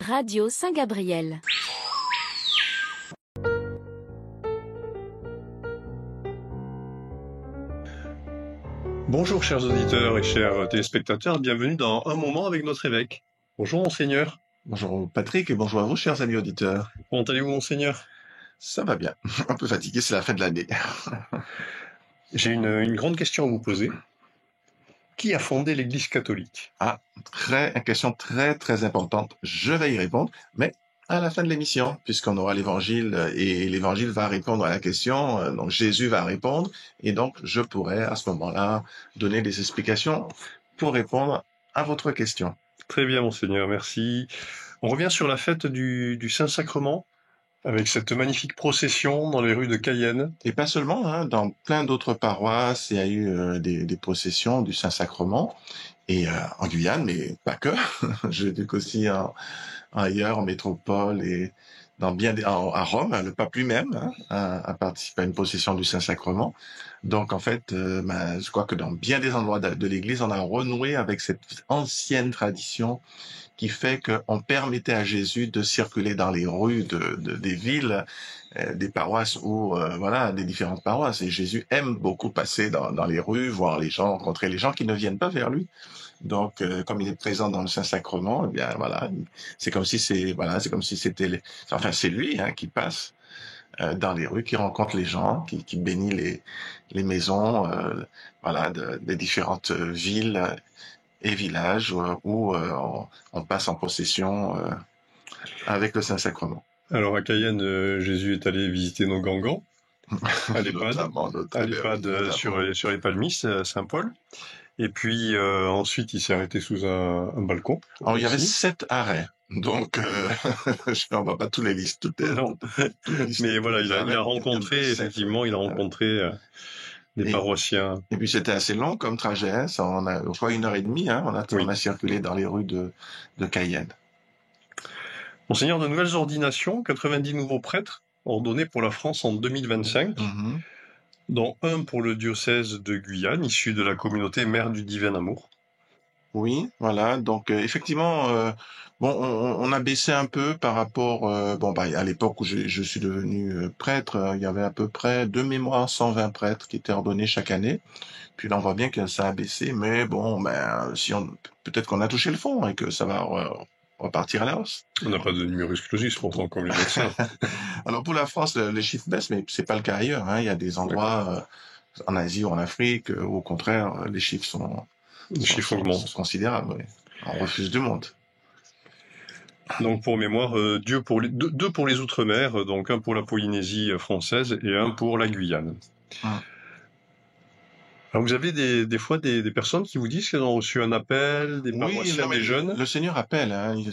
Radio Saint-Gabriel. Bonjour chers auditeurs et chers téléspectateurs, bienvenue dans Un moment avec notre évêque. Bonjour monseigneur. Bonjour Patrick et bonjour à vous chers amis auditeurs. Comment allez-vous monseigneur? Ça va bien, un peu fatigué, c'est la fin de l'année. J'ai une grande question à vous poser. Qui a fondé l'Église catholique? Une question très importante. Je vais y répondre, mais à la fin de l'émission, puisqu'on aura l'évangile et l'évangile va répondre à la question, donc Jésus va répondre et donc je pourrai à ce moment-là donner des explications pour répondre à votre question. Très bien monseigneur, merci. On revient sur la fête du Saint-Sacrement avec cette magnifique procession dans les rues de Cayenne. Et pas seulement, dans plein d'autres paroisses, il y a eu des processions du Saint-Sacrement, et en Guyane, mais pas que. Je l'ai vu aussi ailleurs, en métropole, et à Rome, le pape lui-même a participé à une procession du Saint-Sacrement. Donc en fait, je crois que dans bien des endroits de l'Église, on a renoué avec cette ancienne tradition qui fait qu'on permettait à Jésus de circuler dans les rues des villes, des paroisses des différentes paroisses. Et Jésus aime beaucoup passer dans les rues, voir les gens, rencontrer les gens qui ne viennent pas vers lui. Donc, comme il est présent dans le Saint-Sacrement, eh bien voilà, c'est comme si c'était, c'est lui qui passe dans les rues, qui rencontre les gens, qui bénit les maisons, des différentes villes et villages où on passe en procession avec le Saint-Sacrement. Alors à Cayenne, Jésus est allé visiter nos Gangans, à l'EHPAD sur les Palmistes, Saint-Paul. Et puis ensuite, il s'est arrêté sous un balcon. Alors, il y avait 7 arrêts. Donc, on va pas tous les listes. Non. Mais voilà, il a rencontré, effectivement, des paroissiens. Et puis c'était assez long comme trajet, on a, je crois, 1h30, on a circulé dans les rues de Cayenne. Monseigneur, de nouvelles ordinations, 90 nouveaux prêtres ordonnés pour la France en 2025, dont un pour le diocèse de Guyane, issu de la communauté Mère du Divin Amour. Oui, voilà. Donc effectivement, on a baissé un peu par rapport. À l'époque où je suis devenu prêtre, il y avait à peu près de mémoire 120 prêtres qui étaient ordonnés chaque année. Puis là, on voit bien que ça a baissé, mais peut-être qu'on a touché le fond et que ça va repartir à la hausse. On n'a pas de numerus clausus, pourtant, comme les médecins. Alors pour la France, les chiffres baissent, mais c'est pas le cas ailleurs. Il y a des endroits en Asie ou en Afrique où au contraire les chiffres sont considérables. Oui. On refuse du monde. Donc pour mémoire, deux pour les Outre-mer, donc un pour la Polynésie française et un pour la Guyane. Alors vous avez des fois des personnes qui vous disent qu'elles ont reçu un appel, des paroissiens, des jeunes. Le Seigneur appelle. Il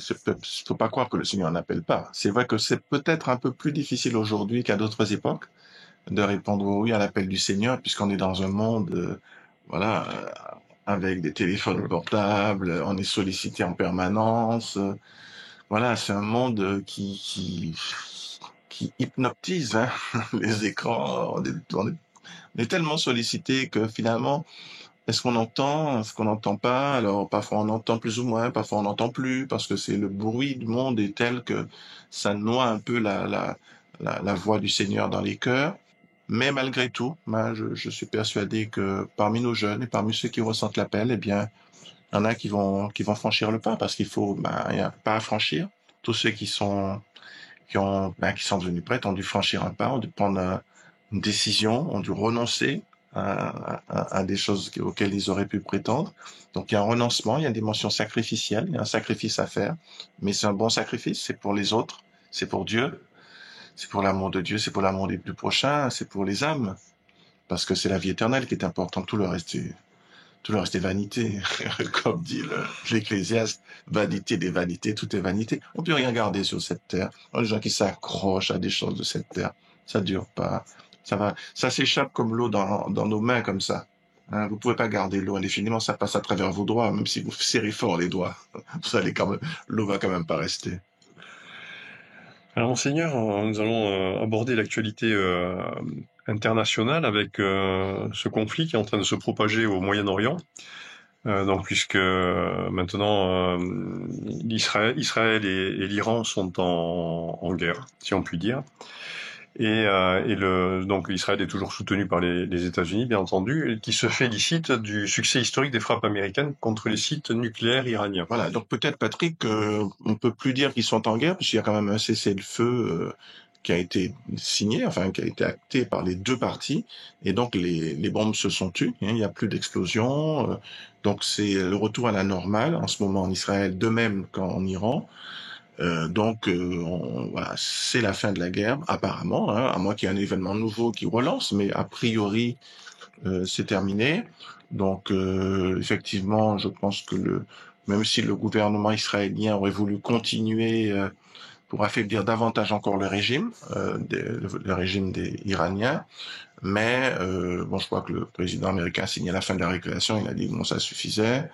faut pas croire que le Seigneur n'appelle pas. C'est vrai que c'est peut-être un peu plus difficile aujourd'hui qu'à d'autres époques de répondre oui à l'appel du Seigneur, puisqu'on est dans un monde, avec des téléphones portables, on est sollicité en permanence. C'est un monde qui hypnotise les écrans. On est tellement sollicité que finalement, est-ce qu'on n'entend pas? Alors parfois on entend plus ou moins, parfois on n'entend plus, parce que c'est le bruit du monde est tel que ça noie un peu la voix du Seigneur dans les cœurs. Mais malgré tout, je suis persuadé que parmi nos jeunes et parmi ceux qui ressentent l'appel, eh bien, il y en a qui vont franchir le pas, parce qu'il faut, il n'y a pas à franchir. Tous ceux qui sont devenus prêtres ont dû franchir un pas, ont dû prendre une décision, ont dû renoncer à des choses auxquelles ils auraient pu prétendre. Donc il y a un renoncement, il y a une dimension sacrificielle, il y a un sacrifice à faire, mais c'est un bon sacrifice, c'est pour les autres, c'est pour Dieu, c'est pour l'amour de Dieu, c'est pour l'amour des plus prochains, c'est pour les âmes, parce que c'est la vie éternelle qui est importante, tout le reste est vanité. Comme dit l'Ecclésiaste, vanité des vanités, tout est vanité. On peut rien garder sur cette terre. Les gens qui s'accrochent à des choses de cette terre, ça dure pas. Ça s'échappe comme l'eau dans nos mains comme ça. Vous pouvez pas garder l'eau indéfiniment, ça passe à travers vos doigts, même si vous serrez fort les doigts. L'eau va quand même pas rester. Alors monseigneur, nous allons aborder l'actualité internationale avec ce conflit qui est en train de se propager au Moyen-Orient. Donc puisque maintenant Israël et l'Iran sont en guerre, si on peut dire. Donc Israël est toujours soutenu par les États-Unis, bien entendu, et qui se félicite du succès historique des frappes américaines contre les sites nucléaires iraniens. Voilà, donc peut-être Patrick, on peut plus dire qu'ils sont en guerre, puisqu'il y a quand même un cessez-le-feu qui a été signé, enfin qui a été acté par les deux parties, et donc les bombes se sont tues, hein, il n'y a plus d'explosions, donc c'est le retour à la normale en ce moment en Israël, de même qu'en Iran. Voilà, c'est la fin de la guerre, apparemment, hein, à moins qu'il y ait un événement nouveau qui relance, mais a priori, c'est terminé. Donc, effectivement, je pense que même si le gouvernement israélien aurait voulu continuer pour affaiblir davantage encore le régime des Iraniens, mais bon, je crois que le président américain a signé la fin de la récréation. Il a dit que bon, ça suffisait.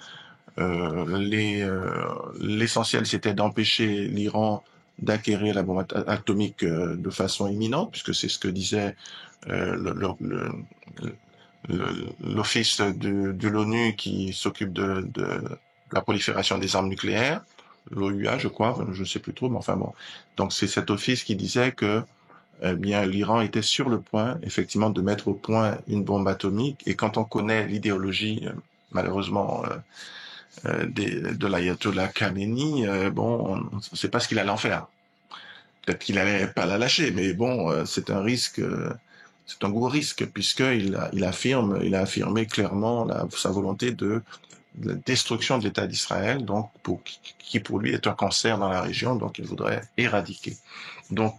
L'essentiel, c'était d'empêcher l'Iran d'acquérir la bombe atomique de façon imminente, puisque c'est ce que disait l'office de l'ONU qui s'occupe de la prolifération des armes nucléaires, l'OUA, je crois, je ne sais plus trop, mais enfin bon. Donc c'est cet office qui disait que eh bien l'Iran était sur le point, effectivement, de mettre au point une bombe atomique. Et quand on connaît l'idéologie, malheureusement, de l'ayatollah Khamenei, bon, on ne sait pas ce qu'il allait en faire. Peut-être qu'il allait pas la lâcher, mais bon, c'est un risque, c'est un gros risque puisqu'il a affirmé clairement sa volonté de la destruction de l'État d'Israël, donc qui pour lui est un cancer dans la région, donc il voudrait éradiquer. Donc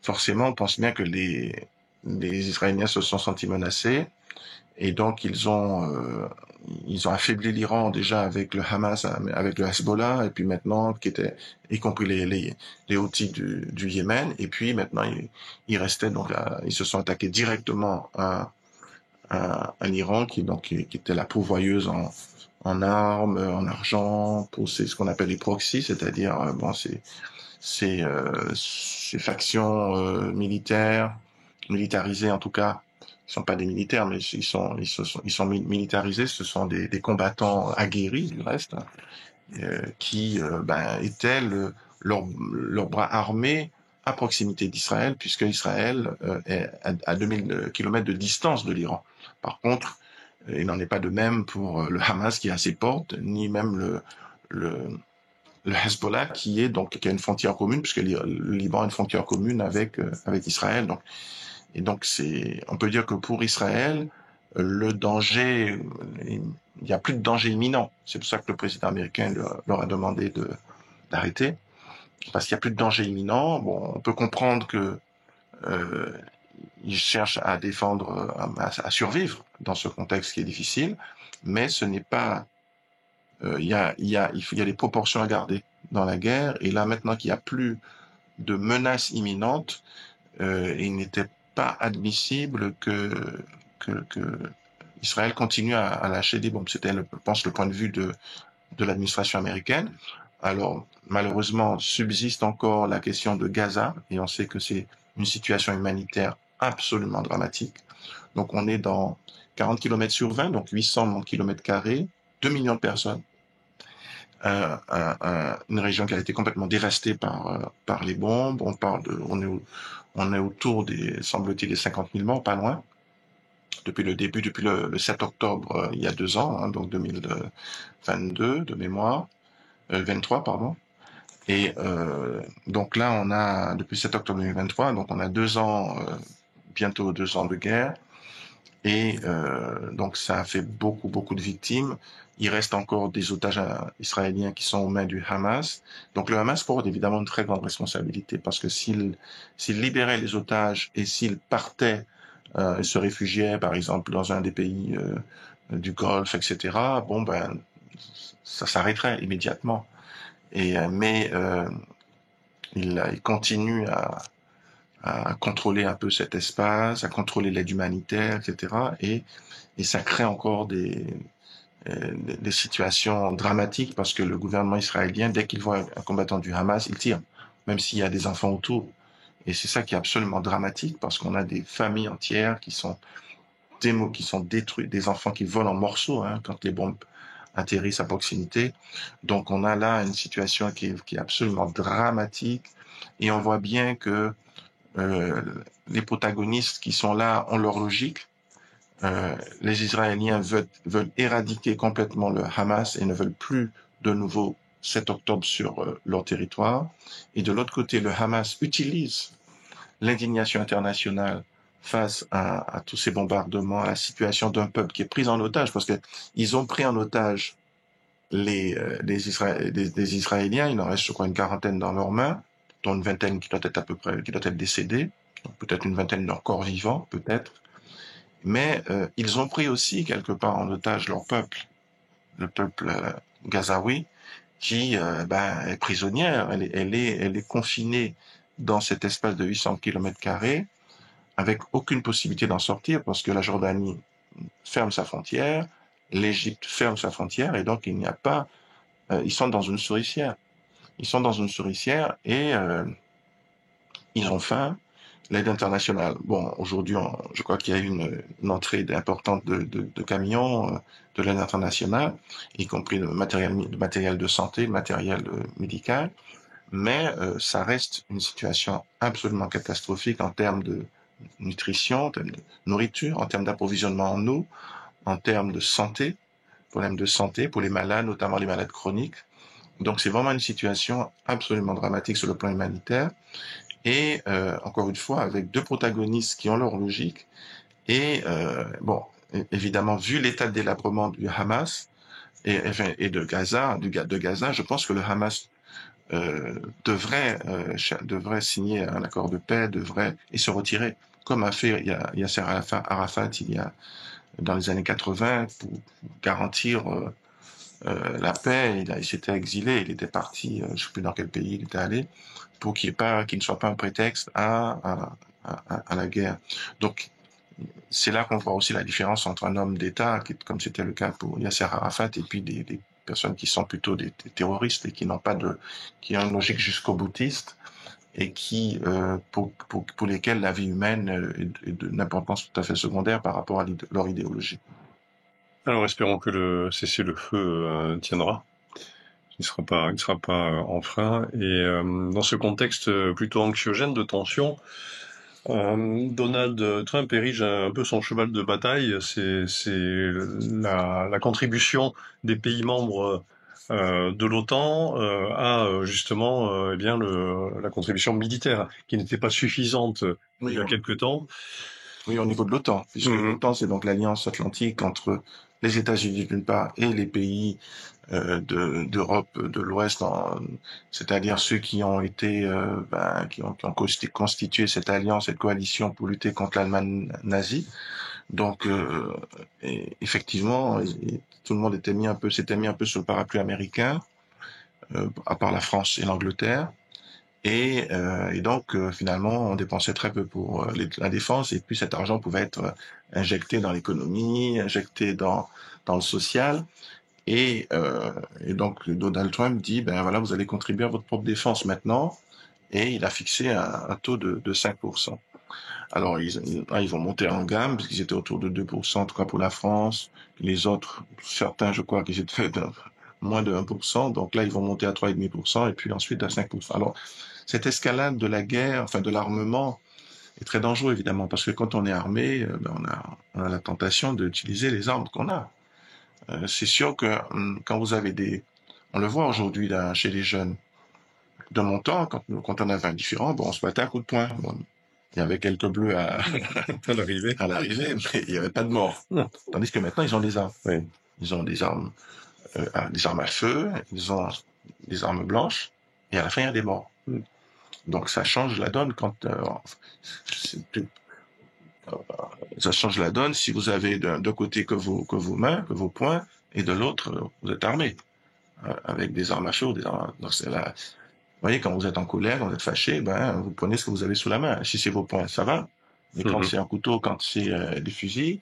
forcément, on pense bien que les Israéliens se sont sentis menacés. Et donc ils ont affaibli l'Iran déjà avec le Hamas, avec le Hezbollah, et puis maintenant y compris les Houthis du Yémen, et puis maintenant ils restaient donc ils se sont attaqués directement à l'Iran qui était la pourvoyeuse en armes, en argent pour ce qu'on appelle les proxys, c'est-à-dire bon ces factions militarisées en tout cas. Ils sont pas des militaires, mais ils sont militarisés. Ce sont des combattants aguerris du reste, qui étaient leur bras armé à proximité d'Israël, puisque Israël est à 2000 kilomètres de distance de l'Iran. Par contre, il n'en est pas de même pour le Hamas qui est à ses portes, ni même le Hezbollah qui a une frontière commune, puisque le Liban a une frontière commune avec Israël. Donc on peut dire que pour Israël, le danger, il n'y a plus de danger imminent. C'est pour ça que le président américain leur a demandé d'arrêter, parce qu'il n'y a plus de danger imminent. Bon, on peut comprendre que ils cherchent à défendre, à survivre dans ce contexte qui est difficile, mais ce n'est pas. Il y a des proportions à garder dans la guerre. Et là, maintenant qu'il n'y a plus de menaces imminentes, il n'était pas admissible que Israël continue à lâcher des bombes. C'était, je pense, le point de vue de l'administration américaine. Alors, malheureusement, subsiste encore la question de Gaza, et on sait que c'est une situation humanitaire absolument dramatique. Donc, on est dans 40 km sur 20, donc 800 km², 2 millions de personnes. Une région qui a été complètement dévastée par les bombes. On est autour semble-t-il, des 50 000 morts, pas loin. Depuis le 7 octobre, il y a 2 ans, hein, donc 2022 de mémoire, 23, pardon. Et donc là, depuis 7 octobre 2023, donc on a 2 ans, bientôt 2 ans de guerre. Et donc ça a fait beaucoup, beaucoup de victimes. Il reste encore des otages israéliens qui sont aux mains du Hamas. Donc le Hamas porte évidemment une très grande responsabilité, parce que s'il libérait les otages et s'il partait, se réfugiait par exemple dans un des pays du Golfe, etc., bon ben ça s'arrêterait immédiatement. Mais il continue à contrôler un peu cet espace, à contrôler l'aide humanitaire, etc. Et ça crée encore des situations dramatiques, parce que le gouvernement israélien, dès qu'il voit un combattant du Hamas, il tire, même s'il y a des enfants autour. Et c'est ça qui est absolument dramatique, parce qu'on a des familles entières qui sont détruites, des enfants qui volent en morceaux, hein, quand les bombes atterrissent à proximité. Donc on a là une situation qui est absolument dramatique et on voit bien que les protagonistes qui sont là ont leur logique. Les Israéliens veulent éradiquer complètement le Hamas et ne veulent plus de nouveau 7 octobre sur leur territoire. Et de l'autre côté, le Hamas utilise l'indignation internationale face à tous ces bombardements, à la situation d'un peuple qui est pris en otage, parce que ils ont pris en otage des Israéliens. Il en reste, je crois, une quarantaine dans leurs mains, dont une vingtaine qui doit être décédée, peut-être une vingtaine encore vivants, peut-être. Mais ils ont pris aussi quelque part en otage leur peuple, le peuple gazaoui, qui est prisonnière. Elle est confinée dans cet espace de 800 km² avec aucune possibilité d'en sortir parce que la Jordanie ferme sa frontière, l'Égypte ferme sa frontière et donc il n'y a pas. Ils sont dans une souricière. Ils sont dans une souricière et ils ont faim. L'aide internationale. Bon, aujourd'hui, je crois qu'il y a eu une entrée importante de camions de l'aide internationale, y compris le matériel de santé, le matériel médical. Mais ça reste une situation absolument catastrophique en termes de nutrition, en termes de nourriture, en termes d'approvisionnement en eau, en termes de santé, problèmes de santé pour les malades, notamment les malades chroniques. Donc c'est vraiment une situation absolument dramatique sur le plan humanitaire. Et encore une fois, avec deux protagonistes qui ont leur logique. Et bon, évidemment, vu l'état de délabrement du Hamas et de Gaza, je pense que le Hamas devrait signer un accord de paix, et se retirer, comme a fait Yasser Arafat dans les années 80 pour garantir la paix. Il s'était exilé, il était parti, je ne sais plus dans quel pays il était allé, pour qu'il ne soit pas un prétexte à la guerre. Donc, c'est là qu'on voit aussi la différence entre un homme d'État, comme c'était le cas pour Yasser Arafat, et puis des personnes qui sont plutôt des terroristes et qui ont une logique jusqu'au boutiste et pour lesquels la vie humaine est d'une importance tout à fait secondaire par rapport à leur idéologie. Alors espérons que le cessez-le-feu tiendra. Il ne sera pas enfreint. Et dans ce contexte plutôt anxiogène de tension, Donald Trump érige un peu son cheval de bataille. C'est la contribution des pays membres de l'OTAN à justement eh bien la contribution militaire qui n'était pas suffisante il y a quelque temps. Oui, au niveau de l'OTAN, puisque l'OTAN, c'est donc l'alliance atlantique entre les États-Unis d'une part et les pays d'Europe de l'Ouest, c'est-à-dire ceux qui ont été, qui ont constitué cette alliance, cette coalition pour lutter contre l'Allemagne nazie. Donc, effectivement, tout le monde s'était mis un peu sous le parapluie américain, à part la France et l'Angleterre. Et donc, finalement, on dépensait très peu pour la défense, et puis cet argent pouvait être injecté dans l'économie, injecté dans le social. Et donc, Donald Trump dit, ben voilà, vous allez contribuer à votre propre défense maintenant, et il a fixé un taux de 5%. Alors, ils vont monter en gamme, parce qu'ils étaient autour de 2%, en tout cas pour la France. Les autres, certains, je crois qu'ils étaient moins de 1%. Donc là, ils vont monter à 3,5%, et puis ensuite à 5%. Alors, cette escalade de la guerre, enfin de l'armement, est très dangereux, évidemment, parce que quand on est armé, on a la tentation d'utiliser les armes qu'on a. C'est sûr que quand vous avez on le voit aujourd'hui là chez les jeunes. De mon temps, quand on avait un différend, bon, on se battait à coups de poing. Bon, il y avait quelques bleus à l'arrivée, mais il n'y avait pas de mort. Non. Tandis que maintenant, ils ont des armes. Oui. Ils ont des armes à feu, ils ont des armes blanches, et à la fin, il y a des morts. Donc ça change la donne ça change la donne si vous avez d'un côté que vos mains, que vos poings, et de l'autre vous êtes armé avec des armes à feu, donc c'est là. Vous voyez, quand vous êtes en colère, quand vous êtes fâché, vous prenez ce que vous avez sous la main. Si c'est vos poings, ça va. Mais quand c'est un couteau, quand c'est des fusils,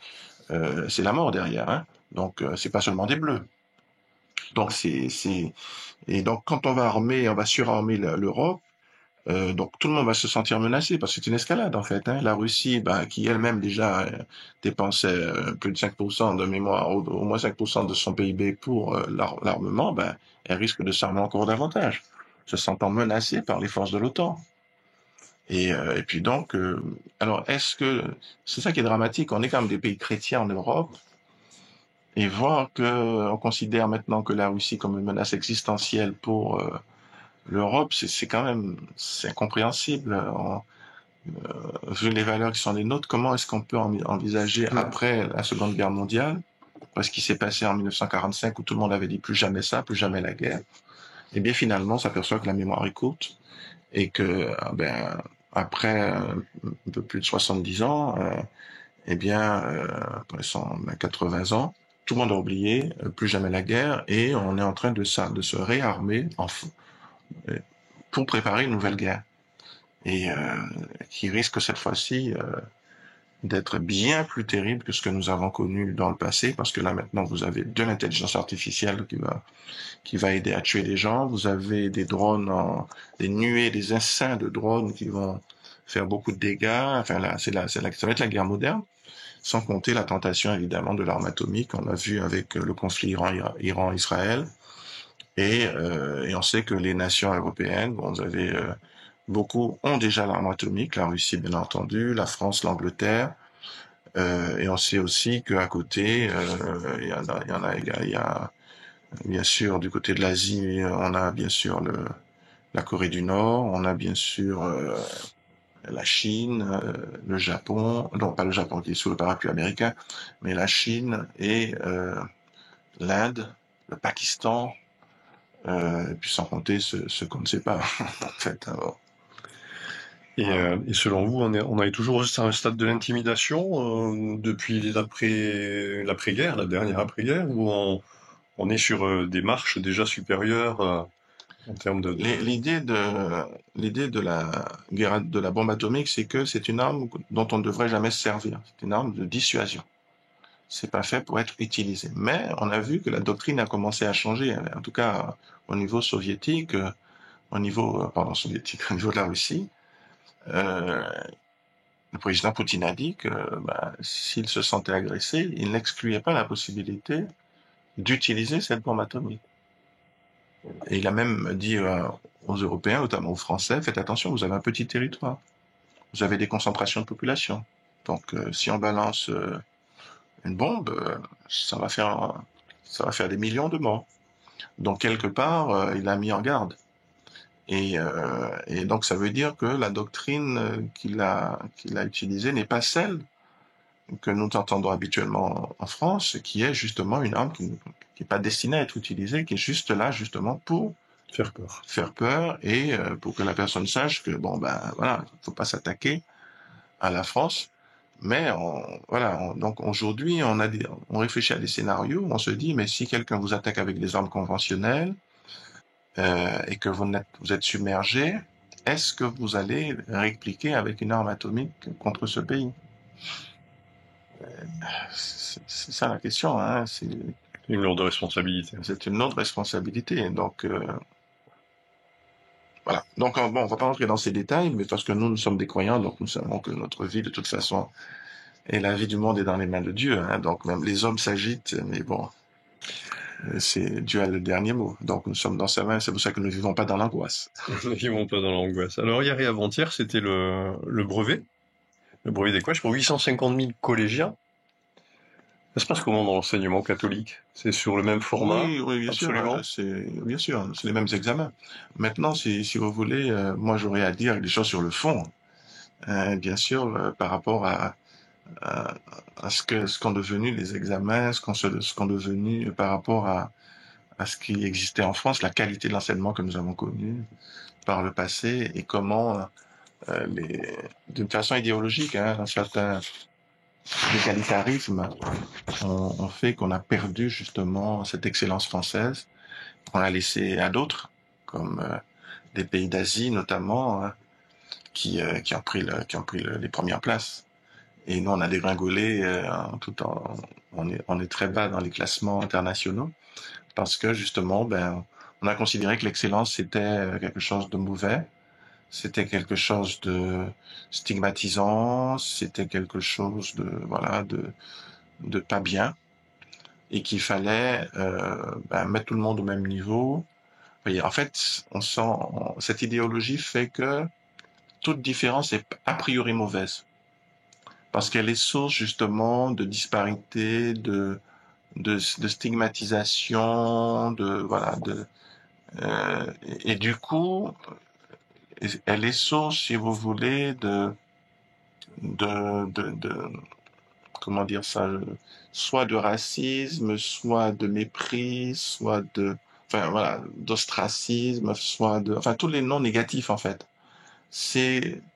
c'est la mort derrière. Hein. Donc c'est pas seulement des bleus. Donc et donc quand on va surarmer l'Europe, Donc tout le monde va se sentir menacé parce que c'est une escalade en fait. Hein. La Russie, qui elle-même déjà dépensait plus de 5% de mémoire, au moins 5% de son PIB pour l'armement, elle risque de s'armer encore davantage, se sentant menacée par les forces de l'OTAN. Et puis donc, alors est-ce que c'est ça qui est dramatique? On est quand même des pays chrétiens en Europe et voir que on considère maintenant que la Russie comme une menace existentielle pour l'Europe, c'est quand même c'est incompréhensible. Vu les valeurs qui sont les nôtres, comment est-ce qu'on peut envisager après la Seconde Guerre mondiale, ce qui s'est passé en 1945 où tout le monde avait dit plus jamais ça, plus jamais la guerre. Et bien finalement, on s'aperçoit que la mémoire est courte et que après un peu plus de 70 ans, après 80 ans, tout le monde a oublié plus jamais la guerre et on est en train de se réarmer pour préparer une nouvelle guerre et qui risque cette fois-ci d'être bien plus terrible que ce que nous avons connu dans le passé, parce que là maintenant vous avez de l'intelligence artificielle qui va aider à tuer les gens, vous avez des drones, des nuées, des essaims de drones qui vont faire beaucoup de dégâts. Enfin là, ça va être la guerre moderne, sans compter la tentation évidemment de l'arme atomique. On l'a vu avec le conflit Iran-Israël, et on sait que les nations européennes, vous avez beaucoup ont déjà l'arme atomique, la Russie bien entendu, la France, l'Angleterre, et on sait aussi qu'à côté, il y a bien sûr du côté de l'Asie, on a bien sûr la Corée du Nord, on a bien sûr la Chine, le Japon, non pas le Japon qui est sous le parapluie américain, mais la Chine et l'Inde, le Pakistan, et puis sans compter ce qu'on ne sait pas en fait. Alors, et selon vous, on est toujours à un stade de l'intimidation depuis l'après-guerre, la dernière après-guerre, ou on est sur des marches déjà supérieures en termes de... L'idée de la guerre de la bombe atomique, c'est que c'est une arme dont on ne devrait jamais se servir. C'est une arme de dissuasion. C'est pas fait pour être utilisé. Mais on a vu que la doctrine a commencé à changer. En tout cas, au niveau soviétique, au niveau de la Russie, le président Poutine a dit que s'il se sentait agressé, il n'excluait pas la possibilité d'utiliser cette bombe atomique. Et il a même dit aux Européens, notamment aux Français, faites attention, vous avez un petit territoire. Vous avez des concentrations de population. Donc, si on balance une bombe, ça va faire des millions de morts. Donc, quelque part, il a mis en garde. Et donc, ça veut dire que la doctrine qu'il a utilisée n'est pas celle que nous entendons habituellement en France, qui est justement une arme qui n'est pas destinée à être utilisée, qui est juste là justement pour faire peur et pour que la personne sache que il faut pas s'attaquer à la France. Mais donc aujourd'hui on réfléchit à des scénarios où on se dit mais si quelqu'un vous attaque avec des armes conventionnelles et que vous êtes submergé, est-ce que vous allez répliquer avec une arme atomique contre ce pays? C'est ça la question, hein. C'est une lourde responsabilité. C'est une lourde responsabilité. Donc voilà. Donc on va pas rentrer dans ces détails, mais parce que nous sommes des croyants, donc nous savons que notre vie de toute façon et la vie du monde est dans les mains de Dieu. Hein. Donc même les hommes s'agitent, mais bon, c'est Dieu a le dernier mot. Donc nous sommes dans sa main. C'est pour ça que nous ne vivons pas dans l'angoisse. Nous ne vivons pas dans l'angoisse. Alors hier et avant-hier, c'était le brevet des crèches pour 850 000 collégiens. Ça se passe comment dans l'enseignement catholique? C'est sur le même format? Oui, bien absolument. sûr. C'est les mêmes examens. Maintenant, si vous voulez, moi j'aurais à dire des choses sur le fond. Bien sûr, par rapport à ce qu'ont devenu les examens, ce qu'ont devenu par rapport à ce qui existait en France, la qualité de l'enseignement que nous avons connu par le passé et comment d'une façon idéologique, un certain l'égalitarisme ont fait qu'on a perdu justement cette excellence française, qu'on a laissé à d'autres, comme des pays d'Asie notamment, qui ont pris les premières places. Et nous, on a dégringolé on est très bas dans les classements internationaux parce que justement, on a considéré que l'excellence c'était quelque chose de mauvais. c'était quelque chose de stigmatisant, c'était quelque chose de voilà de pas bien, et qu'il fallait mettre tout le monde au même niveau. Vous voyez, en fait, cette idéologie fait que toute différence est a priori mauvaise, parce qu'elle est source justement de disparité, de stigmatisation, et du coup, elle est source, si vous voulez, de comment dire ça, soit de racisme, soit de mépris, enfin voilà, d'ostracisme, enfin tous les noms négatifs en fait.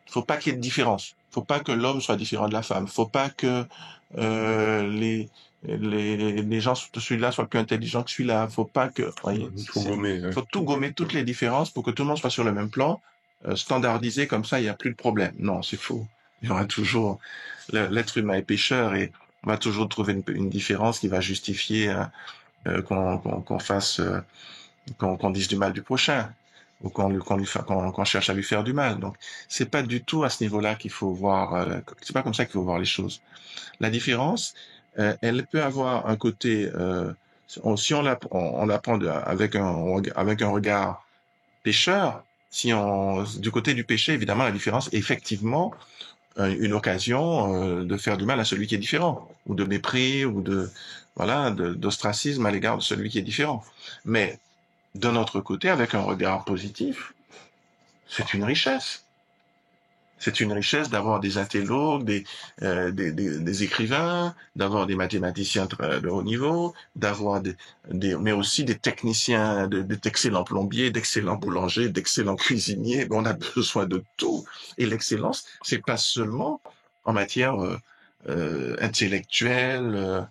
Faut pas qu'il y ait de différence. Faut pas que l'homme soit différent de la femme. Faut pas que euh, les les gens de celui-là soient plus intelligents que celui-là. Faut pas que, voyez, Il faut gommer. faut tout gommer, toutes les différences pour que tout le monde soit sur le même plan, standardisé comme ça, il n'y a plus de problème. Non, c'est faux. Il y aura toujours l'être humain est pécheur et on va toujours trouver une différence qui va justifier qu'on fasse qu'on dise du mal du prochain ou qu'on cherche à lui faire du mal. Donc c'est pas du tout à ce niveau-là qu'il faut voir. C'est pas comme ça qu'il faut voir les choses. La différence, elle peut avoir un côté si on la prend avec un regard pécheur. Si on du côté du péché, évidemment, la différence est effectivement une occasion de faire du mal à celui qui est différent, ou de mépris, ou d'ostracisme à l'égard de celui qui est différent. Mais d'un autre côté, avec un regard positif, c'est une richesse. C'est une richesse d'avoir des intellos, des écrivains, d'avoir des mathématiciens de haut niveau, d'avoir mais aussi des techniciens, d'excellents plombiers, d'excellents boulangers, d'excellents cuisiniers. On a besoin de tout. Et l'excellence, c'est pas seulement en matière intellectuelle,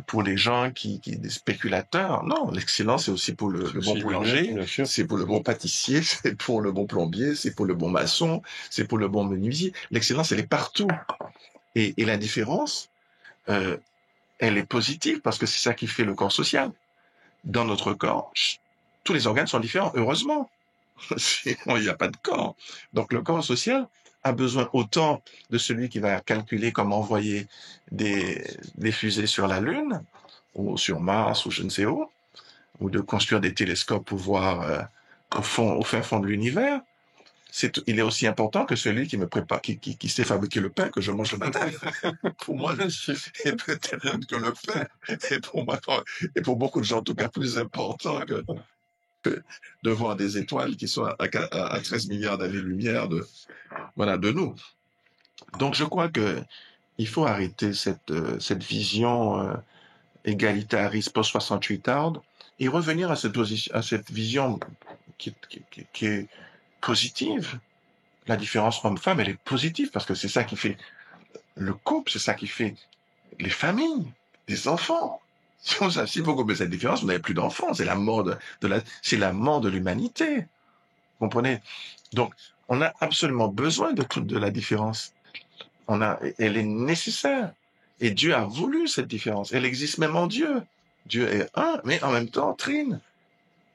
pour les gens des spéculateurs. Non, l'excellence, c'est aussi pour le bon boulanger, c'est pour le bon pâtissier, c'est pour le bon plombier, c'est pour le bon maçon, c'est pour le bon menuisier. L'excellence, elle est partout. Et la différence, elle est positive parce que c'est ça qui fait le corps social. Dans notre corps, tous les organes sont différents, heureusement. Sinon, il n'y a pas de corps. Donc, le corps social a besoin autant de celui qui va calculer comment envoyer des fusées sur la Lune, ou sur Mars, ou je ne sais où, ou de construire des télescopes pour voir au fin fond de l'univers. Il est aussi important que celui qui me prépare, qui sait fabriquer le pain que je mange le matin. Pour moi, et peut-être même que le pain est pour moi, et pour beaucoup de gens en tout cas plus important que de voir des étoiles qui sont à 13 milliards d'années-lumière de nous. Donc je crois que il faut arrêter cette vision égalitariste post-68arde et revenir à cette vision qui est positive. La différence homme-femme, elle est positive parce que c'est ça qui fait le couple, c'est ça qui fait les familles, les enfants. Si vous coupez cette différence, vous n'avez plus d'enfants. C'est c'est la mort de l'humanité. Vous comprenez? Donc, on a absolument besoin de la différence. Elle est nécessaire. Et Dieu a voulu cette différence. Elle existe même en Dieu. Dieu est un, mais en même temps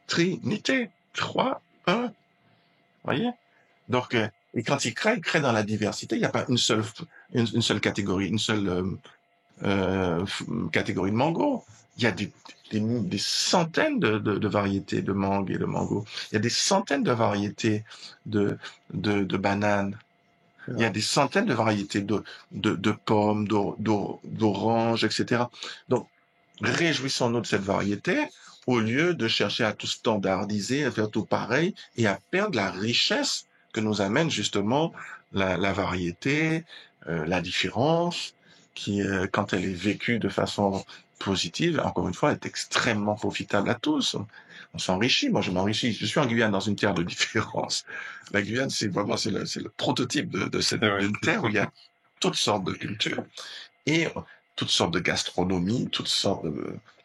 Trinité. Trois, un. Voyez? Donc, et quand il crée dans la diversité. Il n'y a pas une seule catégorie, une seule catégorie de mango. Il y a des centaines de variétés de mangue et de mango. Il y a des centaines de variétés de bananes. Il y a des centaines de variétés de pommes, d'oranges, etc. Donc, réjouissons-nous de cette variété au lieu de chercher à tout standardiser, à faire tout pareil et à perdre la richesse que nous amène justement la variété, la différence, qui, quand elle est vécue de façon positive, encore une fois, est extrêmement profitable à tous. On s'enrichit. Moi, je m'enrichis. Je suis en Guyane, dans une terre de différence. La Guyane, c'est le prototype de cette d'une terre où il y a toutes sortes de cultures et toutes sortes de gastronomie, toutes sortes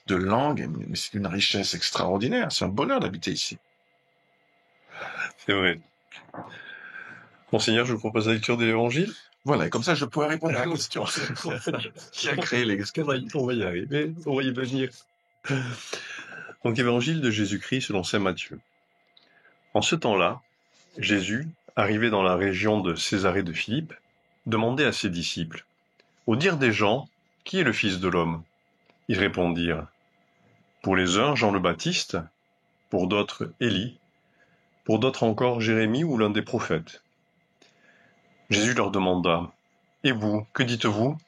de langues. Mais c'est une richesse extraordinaire. C'est un bonheur d'habiter ici. C'est vrai. Monseigneur, je vous propose la lecture de l'Évangile. Voilà, et comme ça, je pourrais répondre à la question. Qui a créé les... On va y arriver, on va y venir. Donc, Évangile de Jésus-Christ selon saint Matthieu. En ce temps-là, Jésus, arrivé dans la région de Césarée de Philippe, demandait à ses disciples, « Au dire des gens, qui est le Fils de l'homme ?» Ils répondirent, « Pour les uns, Jean le Baptiste, pour d'autres, Élie, pour d'autres encore, Jérémie ou l'un des prophètes. » Jésus leur demanda, « Et vous, que dites-vous?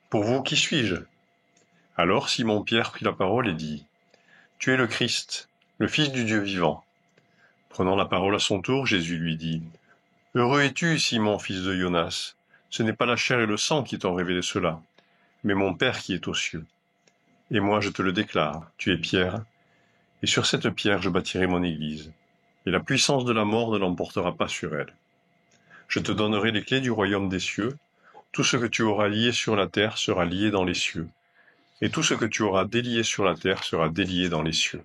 Pour vous, qui suis-je » Alors Simon-Pierre prit la parole et dit, « Tu es le Christ, le Fils du Dieu vivant. » Prenant la parole à son tour, Jésus lui dit, « Heureux es-tu, Simon, fils de Jonas. Ce n'est pas la chair et le sang qui t'ont révélé cela, mais mon Père qui est aux cieux. Et moi je te le déclare, tu es Pierre, et sur cette pierre je bâtirai mon église, et la puissance de la mort ne l'emportera pas sur elle. Je te donnerai les clés du royaume des cieux. Tout ce que tu auras lié sur la terre sera lié dans les cieux, et tout ce que tu auras délié sur la terre sera délié dans les cieux. »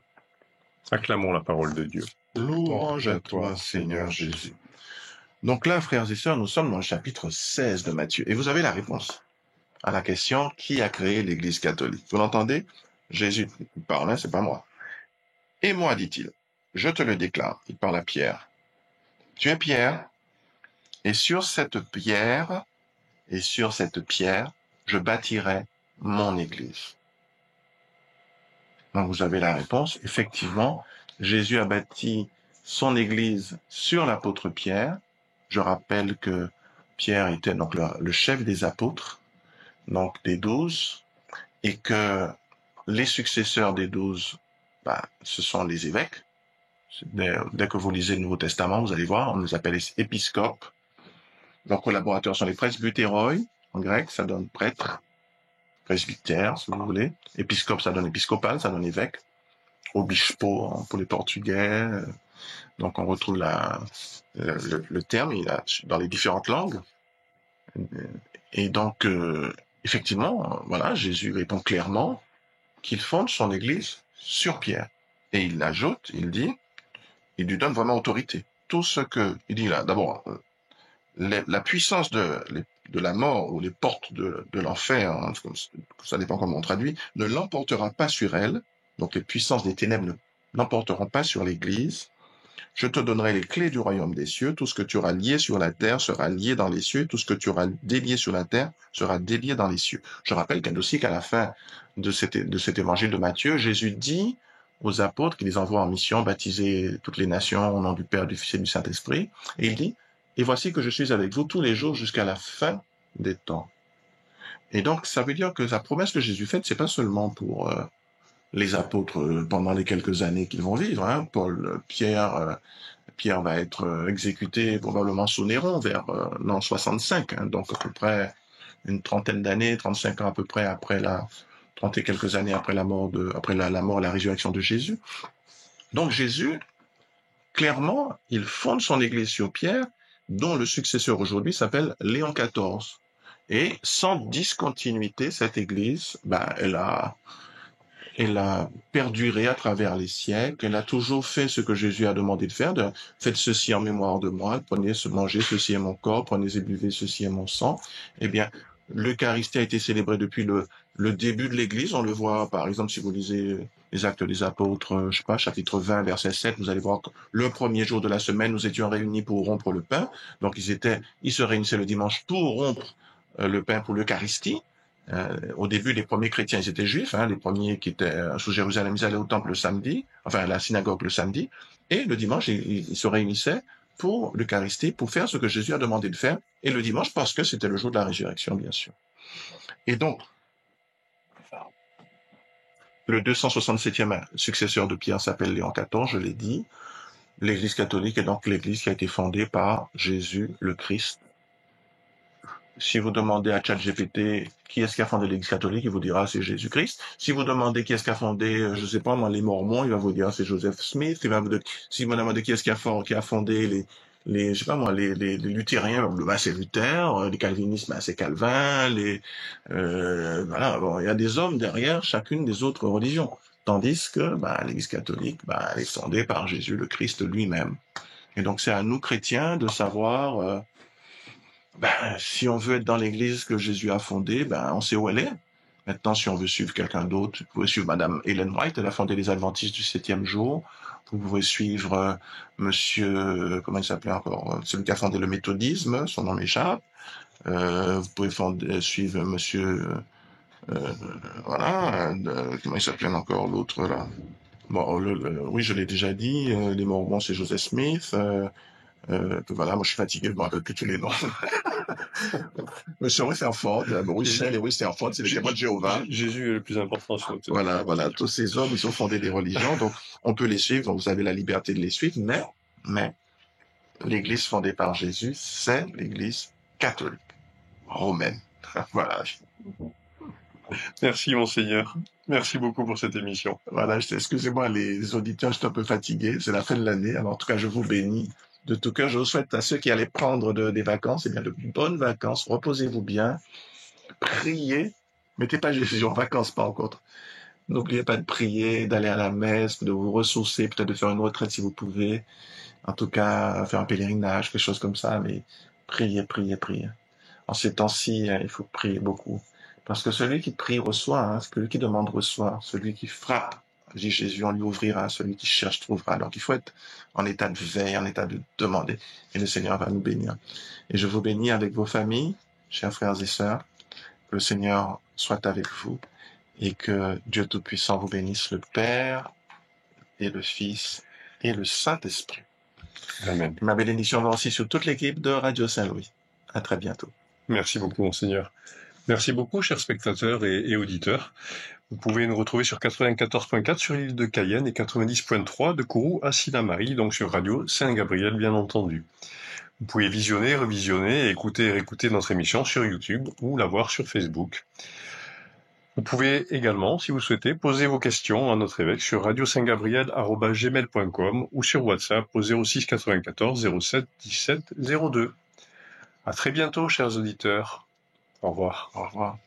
Acclamons la parole de Dieu. Louange à toi, Seigneur Jésus. Donc là, frères et sœurs, nous sommes dans le chapitre 16 de Matthieu. Et vous avez la réponse à la question, qui a créé l'Église catholique? Vous l'entendez? Jésus parle, hein, c'est pas moi. Et moi, dit-il, je te le déclare. Il parle à Pierre. Tu es Pierre, et sur cette pierre, je bâtirai mon Église. Donc vous avez la réponse. Effectivement, Jésus a bâti son Église sur l'apôtre Pierre. Je rappelle que Pierre était donc le chef des apôtres, donc des 12, et que les successeurs des 12, ce sont les évêques. Dès que vous lisez le Nouveau Testament, vous allez voir, on les appelle les épiscopes. Leurs collaborateurs sont les presbytéroi, en grec, ça donne prêtre, presbytère, si vous voulez. Épiscope, ça donne épiscopal, ça donne évêque. Obispo pour les Portugais. Donc on retrouve le terme dans les différentes langues. Et donc, effectivement, voilà, Jésus répond clairement qu'il fonde son Église sur Pierre. Et il l'ajoute, il lui donne vraiment autorité. Tout ce que il dit là, d'abord, la puissance de la mort ou les portes de l'enfer, hein, ça dépend comment on traduit, ne l'emportera pas sur elle. Donc les puissances des ténèbres n'emporteront pas sur l'Église. Je te donnerai les clés du royaume des cieux. Tout ce que tu auras lié sur la terre sera lié dans les cieux. Tout ce que tu auras délié sur la terre sera délié dans les cieux. Je rappelle aussi qu'à la fin de cet évangile de Matthieu, Jésus dit aux apôtres qu'il les envoie en mission, baptiser toutes les nations au nom du Père, du Fils et du Saint-Esprit. Et il dit, et voici que je suis avec vous tous les jours jusqu'à la fin des temps. Et donc, ça veut dire que la promesse que Jésus fait, c'est pas seulement pour les apôtres pendant les quelques années qu'ils vont vivre. Hein. Pierre va être exécuté probablement sous Néron vers l'an 65, hein, donc à peu près une trentaine d'années, 35 ans à peu près après 30 et quelques années après la mort la mort et la résurrection de Jésus. Donc Jésus, clairement, il fonde son église sur Pierre, dont le successeur aujourd'hui s'appelle Léon XIV. Et sans discontinuité, cette église, elle a perduré à travers les siècles. Elle a toujours fait ce que Jésus a demandé de faire. Faites ceci en mémoire de moi. Mangez, ceci est mon corps. Prenez et buvez, ceci est mon sang. Eh bien, l'Eucharistie a été célébrée depuis le début de l'Église. On le voit, par exemple, si vous lisez les Actes des Apôtres, chapitre 20, verset 7, vous allez voir que le premier jour de la semaine, nous étions réunis pour rompre le pain. Donc, ils se réunissaient le dimanche pour rompre le pain pour l'Eucharistie. Au début, les premiers chrétiens, ils étaient juifs, hein, les premiers qui étaient sous Jérusalem, ils allaient au temple le samedi, enfin à la synagogue le samedi, et le dimanche, ils se réunissaient pour l'Eucharistie, pour faire ce que Jésus a demandé de faire, et le dimanche parce que c'était le jour de la résurrection, bien sûr. Et donc, le 267e successeur de Pierre s'appelle Léon XIV, je l'ai dit. L'Église catholique est donc l'Église qui a été fondée par Jésus le Christ. Si vous demandez à ChatGPT qui est-ce qui a fondé l'Église catholique, il vous dira c'est Jésus-Christ. Si vous demandez qui est-ce qui a fondé, je sais pas moi, les Mormons, il va vous dire c'est Joseph Smith. Si vous demandez qui est-ce qui a fondé les je sais pas moi, les luthériens, c'est Luther, les calvinistes, c'est Calvin, voilà, bon, il y a des hommes derrière chacune des autres religions. Tandis que, l'Église catholique, elle est fondée par Jésus le Christ lui-même. Et donc c'est à nous chrétiens de savoir, si on veut être dans l'église que Jésus a fondée, on sait où elle est. Maintenant, si on veut suivre quelqu'un d'autre, vous pouvez suivre Madame Ellen White, elle a fondé les Adventistes du 7e jour. Vous pouvez suivre Monsieur, comment il s'appelait encore, celui qui a fondé le méthodisme, son nom m'échappe. Vous pouvez suivre Monsieur, voilà, comment il s'appelait encore l'autre là. Bon, oui, je l'ai déjà dit. Les Mormons, c'est Joseph Smith. Voilà, moi je suis fatigué, je me rappelle plus tous les noms. Monsieur Rutherford, Russell et Rutherford, c'est les témoins de Jéhovah. Jésus est le plus important. Voilà, tous ces hommes, ils ont fondé des religions, donc on peut les suivre, donc vous avez la liberté de les suivre, mais l'église fondée par Jésus, c'est l'église catholique, romaine. Voilà. Merci, Monseigneur. Merci beaucoup pour cette émission. Voilà, excusez-moi les auditeurs, je suis un peu fatigué, c'est la fin de l'année, alors en tout cas, je vous bénis. De tout cœur, je vous souhaite à ceux qui allaient prendre des vacances, eh bien, de bonnes vacances, reposez-vous bien, priez, mettez pas Jésus en vacances, par contre. N'oubliez pas de prier, d'aller à la messe, de vous ressourcer, peut-être de faire une retraite si vous pouvez. En tout cas, faire un pèlerinage, quelque chose comme ça, mais priez, priez, priez. En ces temps-ci, il faut prier beaucoup. Parce que celui qui prie reçoit, celui qui demande reçoit, celui qui frappe, dit Jésus, on lui ouvrira, celui qui cherche trouvera. Alors qu'il faut être en état de veille, en état de demander, et le Seigneur va nous bénir. Et je vous bénis avec vos familles, chers frères et sœurs, que le Seigneur soit avec vous, et que Dieu Tout-Puissant vous bénisse, le Père et le Fils et le Saint-Esprit. Amen. Ma bénédiction va aussi sur toute l'équipe de Radio Saint-Louis. À très bientôt. Merci beaucoup, Monseigneur. Merci beaucoup, chers spectateurs et auditeurs. Vous pouvez nous retrouver sur 94.4 sur l'île de Cayenne et 90.3 de Kourou à Sinamari, donc sur Radio Saint-Gabriel, bien entendu. Vous pouvez visionner, revisionner, écouter et réécouter notre émission sur YouTube ou la voir sur Facebook. Vous pouvez également, si vous souhaitez, poser vos questions à notre évêque sur radiosaintgabriel@gmail.com ou sur WhatsApp au 06 94 07 17 02. À très bientôt, chers auditeurs. Au revoir. Au revoir.